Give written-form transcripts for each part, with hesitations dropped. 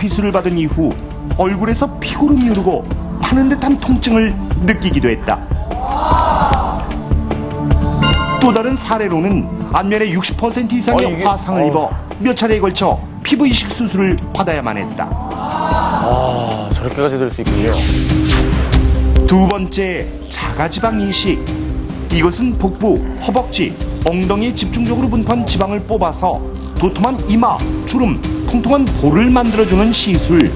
비수를 받은 이후 얼굴에서 피고름이 흐르고 타는 듯한 통증을 느끼기도 했다. 또 다른 사례로는 안면의 60% 이상의 화상을 입어 몇 차례에 걸쳐 피부 이식 수술을 받아야만 했다. 저렇게까지 될 수 있군요. 두 번째, 자가지방 이식. 이것은 복부, 허벅지, 엉덩이에 집중적으로 분포한 지방을 뽑아서 도톰한 이마, 주름, 통통한 볼을 만들어주는 시술.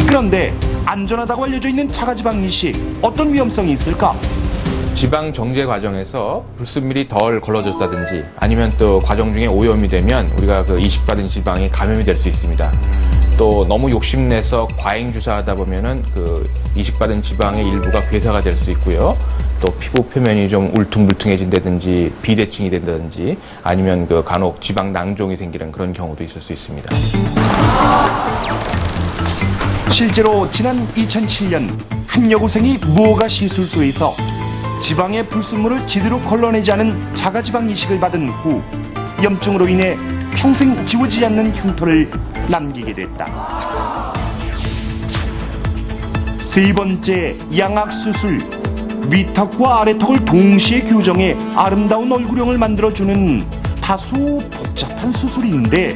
그런데 안전하다고 알려져 있는 자가지방 이식, 어떤 위험성이 있을까? 지방 정제 과정에서 불순물이 덜 걸러졌다든지 아니면 또 과정 중에 오염이 되면 우리가 그 이식받은 지방이 감염이 될 수 있습니다. 또 너무 욕심내서 과잉 주사하다 보면은 그 이식받은 지방의 일부가 괴사가 될 수 있고요. 또 피부 표면이 좀 울퉁불퉁해진다든지 비대칭이 된다든지 아니면 그 간혹 지방 낭종이 생기는 그런 경우도 있을 수 있습니다. 실제로 지난 2007년 한 여고생이 무허가 시술소에서 지방의 불순물을 제대로 걸러내지 않은 자가지방 이식을 받은 후 염증으로 인해 평생 지워지지 않는 흉터를 남기게 됐다. 세 번째, 양악수술. 위턱과 아래턱을 동시에 교정해 아름다운 얼굴형을 만들어주는 다소 복잡한 수술인데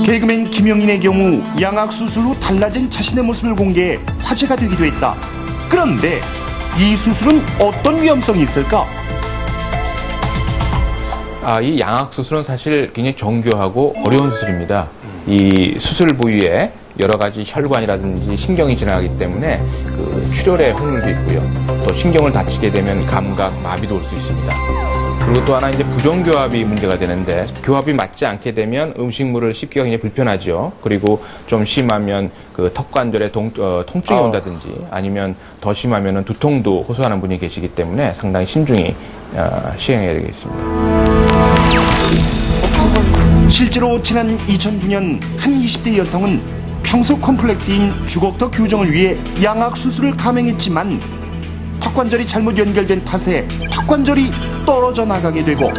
개그맨 김영인의 경우 양악수술 후 달라진 자신의 모습을 공개해 화제가 되기도 했다. 그런데 이 수술은 어떤 위험성이 있을까? 이 양악 수술은 사실 굉장히 정교하고 어려운 수술입니다. 이 수술 부위에 여러 가지 혈관이라든지 신경이 지나가기 때문에 그 출혈의 확률도 있고요. 또 신경을 다치게 되면 감각, 마비도 올 수 있습니다. 그리고 또 하나 이제 부정교합이 문제가 되는데 교합이 맞지 않게 되면 음식물을 씹기가 굉장히 불편하죠. 그리고 좀 심하면 그 턱관절에 통증이 온다든지 아니면 더 심하면은 두통도 호소하는 분이 계시기 때문에 상당히 신중히 시행해야 되겠습니다. 실제로 지난 2009년 한 20대 여성은 평소 컴플렉스인 주걱턱 교정을 위해 양악 수술을 감행했지만 턱관절이 잘못 연결된 탓에 턱관절이 떨어져 나가게 되고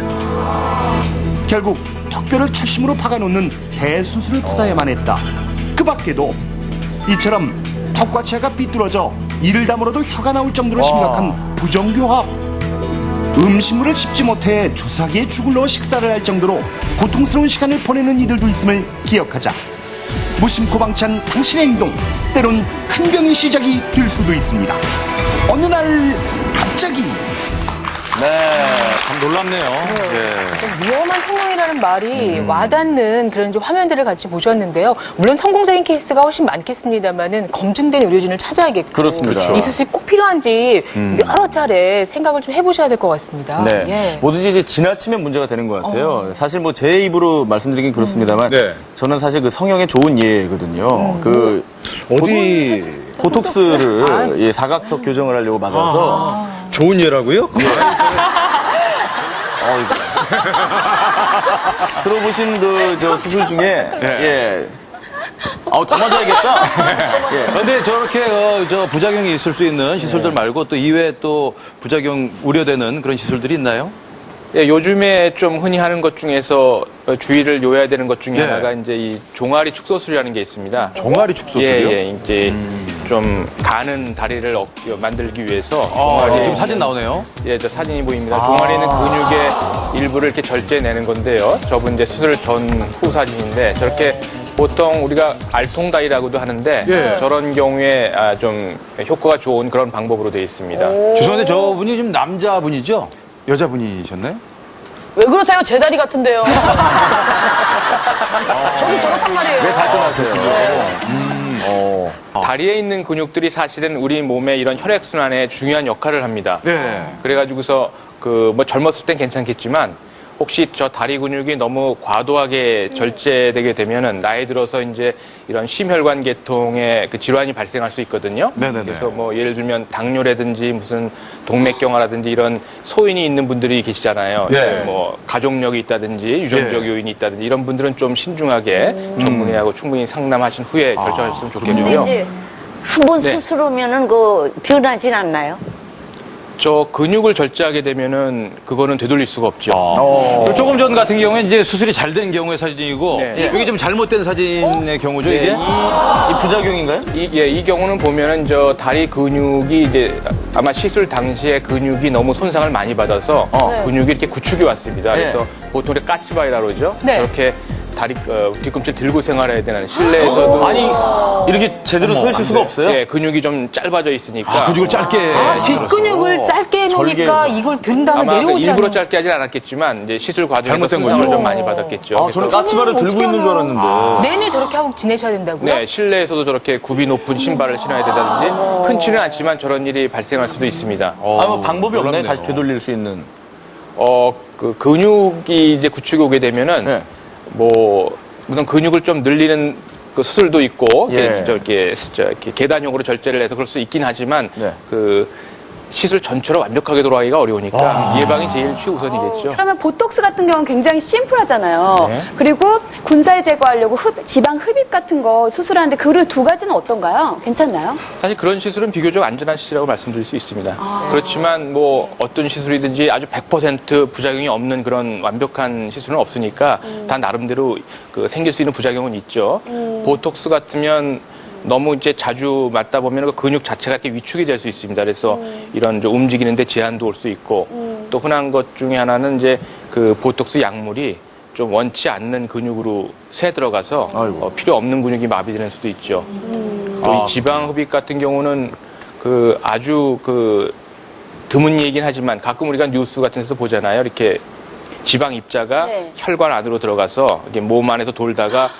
결국 턱뼈를 철심으로 박아놓는 대수술을 받아야만 했다. 그 밖에도 이처럼 턱과 치아가 삐뚤어져 이를 다물어도 혀가 나올 정도로 심각한 부정교합, 음식물을 씹지 못해 주사기에 죽을 넣어 식사를 할 정도로 고통스러운 시간을 보내는 이들도 있음을 기억하자. 무심코 방치한 당신의 행동, 때론 큰 병의 시작이 될 수도 있습니다. 어느 날 갑자기 참 놀랍네요. 네. 위험한 상황이라는 말이 와닿는 그런 이제 화면들을 같이 보셨는데요. 물론 성공적인 케이스가 훨씬 많겠습니다만은 검증된 의료진을 찾아야겠고 그렇습니다. 이 수술이 꼭 필요한지 여러 차례 생각을 좀 해보셔야 될 것 같습니다. 네. 예. 뭐든지 이제 지나치면 문제가 되는 것 같아요. 사실 뭐 제 입으로 말씀드리긴 그렇습니다만 저는 사실 그 성형에 좋은 예거든요. 그 어디 보톡스를 예, 사각턱 교정을 하려고 맞아서 좋은 예라고요? 들어보신 그 저 수술 중에 예. 더 맞아야겠다. 근데 저렇게 저 부작용이 있을 수 있는 시술들 말고 또 이외에 또 부작용 우려되는 그런 시술들이 있나요? 예, 요즘에 좀 흔히 하는 것 중에서 주의를 요해야 되는 것 중에 하나가 이제 이 종아리 축소술이라는 게 있습니다. 종아리 축소술이요? 예, 이제 좀 가는 다리를 만들기 위해서 지금 사진 나오네요. 예, 저 사진이 보입니다. 종아리에 있는 근육의 일부를 이렇게 절제내는 건데요. 저분 이제 수술 전후 사진인데 저렇게 보통 우리가 알통다리라고도 하는데 저런 경우에 좀 효과가 좋은 그런 방법으로 되어 있습니다. 죄송한데 저분이 좀 남자분이죠? 여자분이셨나요? 왜 그러세요? 제 다리 같은데요. 저도 저렇단 말이에요. 왜 답변하세요? 다리에 있는 근육들이 사실은 우리 몸의 이런 혈액순환에 중요한 역할을 합니다. 그래가지고서 그 뭐 젊었을 땐 괜찮겠지만 혹시 저 다리 근육이 너무 과도하게 절제되게 되면은 나이 들어서 이제 이런 심혈관 계통의 그 질환이 발생할 수 있거든요. 그래서 뭐 예를 들면 당뇨라든지 무슨 동맥경화라든지 이런 소인이 있는 분들이 계시잖아요. 뭐 가족력이 있다든지 유전적 요인이 있다든지 이런 분들은 좀 신중하게 전문의하고 충분히 상담하신 후에 결정하셨으면 좋겠고요. 한 번 수술 오면은 그 변하진 않나요? 저 근육을 절제하게 되면은 그거는 되돌릴 수가 없죠. 조금 전 같은 경우에 이제 수술이 잘 된 경우의 사진이고 네. 이게 좀 잘못된 사진의 경우죠, 네, 이게? 이 부작용인가요? 이 경우는 보면은 저 다리 근육이 이제 아마 시술 당시에 근육이 너무 손상을 많이 받아서 근육이 이렇게 구축이 왔습니다. 그래서 보통 이렇게 까치바이라고 그러죠. 네. 저렇게 다리 뒤꿈치를 들고 생활해야 되는 실내에서도 아니 이렇게 제대로 서 있을 수가 없어요? 예, 근육이 좀 짧아져 있으니까 근육을 짧게. 뒷근육을 짧게 해놓으니까 절개해서. 이걸 든 다음에 아마 그 내려오지 일부러 않는. 짧게 하진 않았겠지만 이제 시술 과정에서 잘못된 손상을 거죠. 좀 많이 받았겠죠. 아, 저는 그래서 까치발을 들고 있는 줄 알았는데. 내내 저렇게 하고 지내셔야 된다고요? 네, 실내에서도 저렇게 굽이 높은 신발을 신어야 된다든지 흔치는 않지만 저런 일이 발생할 수도 있습니다. 아, 뭐 방법이 없네. 놀랍네요. 다시 되돌릴 수 있는. 그 근육이 이제 구축이 오게 되면은 네. 뭐 무슨 근육을 좀 늘리는 그 수술도 있고 예. 이렇게 계단형으로 절제를 해서 그럴 수 있긴 하지만 네. 그 시술 전체로 완벽하게 돌아가기가 어려우니까 예방이 제일 최우선이겠죠. 그러면 보톡스 같은 경우는 굉장히 심플하잖아요. 네. 그리고 군살 제거하려고 지방 흡입 같은 거 수술하는데 그 두 가지는 어떤가요? 괜찮나요? 사실 그런 시술은 비교적 안전한 시술이라고 말씀드릴 수 있습니다. 그렇지만 뭐 어떤 시술이든지 아주 100% 부작용이 없는 그런 완벽한 시술은 없으니까 다 나름대로 그 생길 수 있는 부작용은 있죠. 보톡스 같으면 너무 이제 자주 맞다 보면 그 근육 자체가 이렇게 위축이 될 수 있습니다. 그래서 이런 좀 움직이는데 제한도 올 수 있고 또 흔한 것 중에 하나는 이제 그 보톡스 약물이 좀 원치 않는 근육으로 새 들어가서 필요 없는 근육이 마비되는 수도 있죠. 또 이 지방 흡입 같은 경우는 그 아주 그 드문 얘기긴 하지만 가끔 우리가 뉴스 같은 데서 보잖아요. 이렇게 지방 입자가 네. 혈관 안으로 들어가서 이게 몸 안에서 돌다가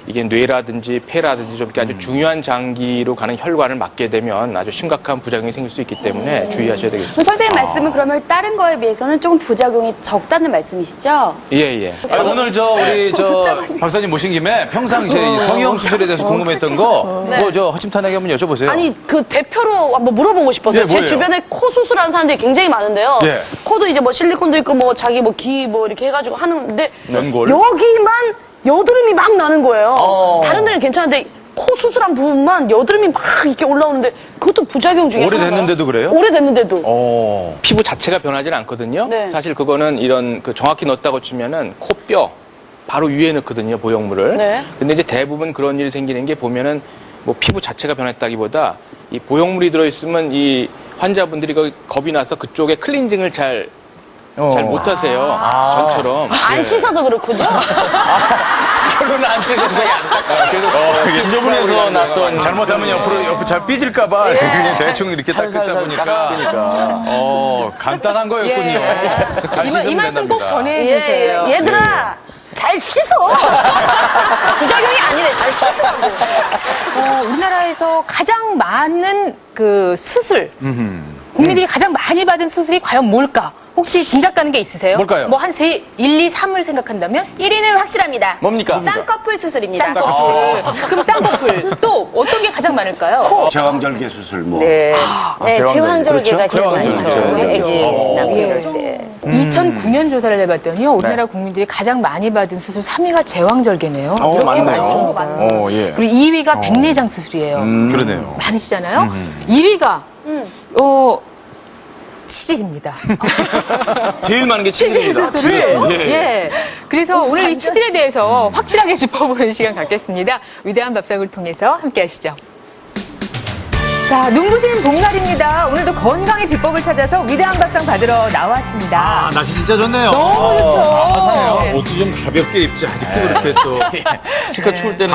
이게 뇌라든지 폐라든지 좀 이렇게 아주 중요한 장기로 가는 혈관을 막게 되면 아주 심각한 부작용이 생길 수 있기 때문에 주의하셔야 되겠습니다. 그럼 선생님 말씀은 그러면 다른 거에 비해서는 조금 부작용이 적다는 말씀이시죠? 예, 예. 오늘 우리 박사님 모신 김에 평상시에 이 성형 수술에 대해서 궁금했던 거, 네. 뭐 허심탄회하게 한번 여쭤보세요. 아니 그 대표로 한번 물어보고 싶어서요. 예, 제 뭐예요? 주변에 코 수술하는 사람들이 굉장히 많은데요. 예. 코도 이제 뭐 실리콘도 있고 뭐 자기 뭐 기 뭐 이렇게 해가지고 하는데 연골? 여기만 여드름이 막 나는 거예요. 다른 데는 괜찮은데 코 수술한 부분만 여드름이 막 이렇게 올라오는데 그것도 부작용 중에 하나인가요? 오래됐는데도 그래요? 오래됐는데도. 피부 자체가 변하지는 않거든요. 네. 사실 그거는 이런 그 정확히 넣었다고 치면은 코뼈 바로 위에 넣거든요, 보형물을. 네. 근데 이제 대부분 그런 일이 생기는 게 보면은 뭐 피부 자체가 변했다기보다 이 보형물이 들어있으면 이 환자분들이 겁이 나서 그쪽에 클렌징을 잘 못하세요. 전처럼. 안 씻어서 그렇군요. 결국은 안 찢어서 지저분해서 났던 잘못하면 옆으로 잘 삐질까봐 그냥 대충 이렇게 딱 뜯다 살살 보니까. 닦으니까. 간단한 거였군요. 잘 이 씻으면 말씀 꼭 된답니다. 전해주세요. 얘들아 잘 씻어. 부작용이 아니래. 잘 씻으라고. 우리나라에서 가장 많은 그 수술, 국민들이 가장 많이 받은 수술이 과연 뭘까? 혹시 짐작 가는 게 있으세요? 뭘까요? 뭐 한 1, 2, 3을 생각한다면? 1위는 확실합니다. 뭡니까? 쌍꺼풀 수술입니다. 쌍꺼풀. 그럼 쌍꺼풀. 또 어떤 게 가장 많을까요? 제왕절개 수술 뭐. 네, 제왕절개가 제일 제왕절개. 많죠. 애기 남겨놓을 예. 때. 2009년 조사를 해봤더니요. 우리나라 국민들이 가장 많이 받은 수술 3위가 제왕절개네요. 맞네요. 예. 그리고 2위가 백내장 수술이에요. 그러네요. 많으시잖아요. 1위가 치질입니다. 제일 많은 게 치즈입니다. 수술을. 예. 예. 그래서 오늘 이 치질에 대해서 확실하게 짚어보는 시간 갖겠습니다. 위대한 밥상을 통해서 함께 하시죠. 자, 눈부신 봄날입니다. 오늘도 건강의 비법을 찾아서 위대한 밥상 받으러 나왔습니다. 날씨 진짜 좋네요. 너무 좋죠. 옷도 좀 가볍게 입지. 아직도 그렇게 또. 실컷 추울 때는